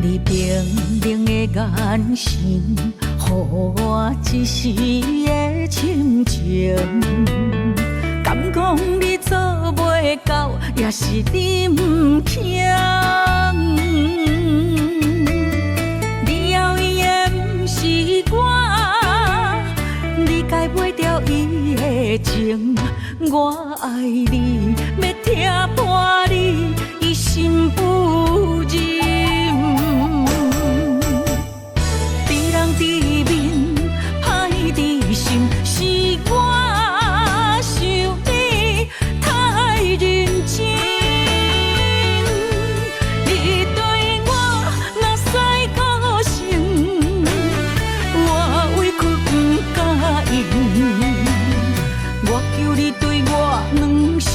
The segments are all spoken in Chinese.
你冰冷的眼神，予我一时的深情。敢讲你做袂到，也是你不肯。你后伊的不是我，你改袂掉伊的情。我爱你，要听破你一心不忍。敌人敌面，歹敌心，是我想你太认真。你对我若使高兴，我委屈不答应。我求你对我软心，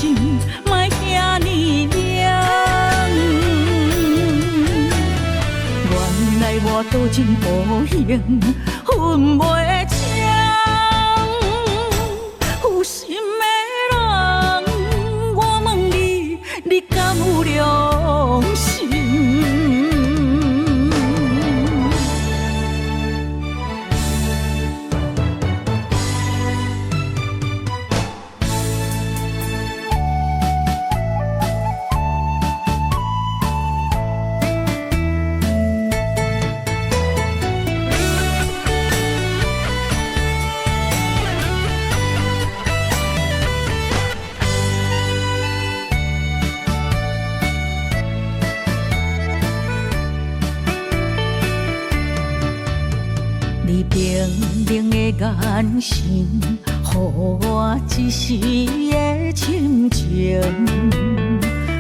莫遐尼凉。原来我多情无形，恨袂强。有心的人，我问你，你敢有良心？你冰冷的眼神，予我一时的深情。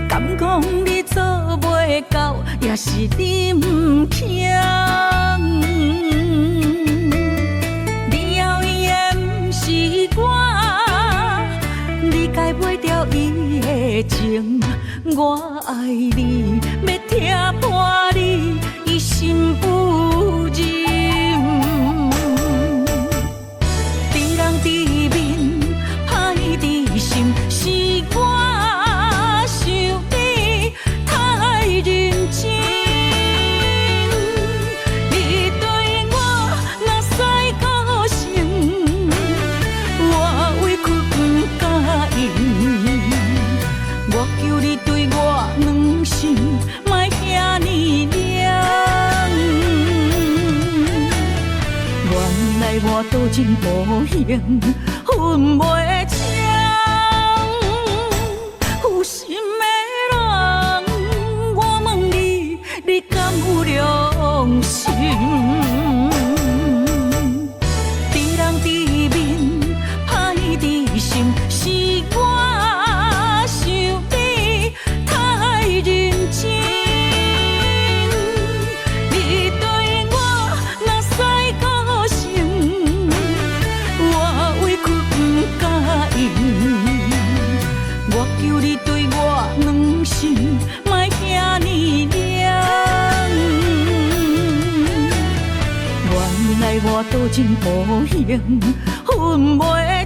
敢讲你做袂到，也是你不肯。你后伊的不是我，你改袂掉伊的情。我爱你，要听破你一心不忍。敌面，歹敌心，是我想你太认真。你对我若使高兴，我委屈不答应。我求你对我软心，莫遐尼凉。原来我多情无形，恨袂强。有心的人，我问你，你敢有良心？敌人敌面，歹敌心，是我想你太认真。你对我若使高兴，我委屈不答应。我求你对我软心，莫遐尼凉。原来我多情无形，恨袂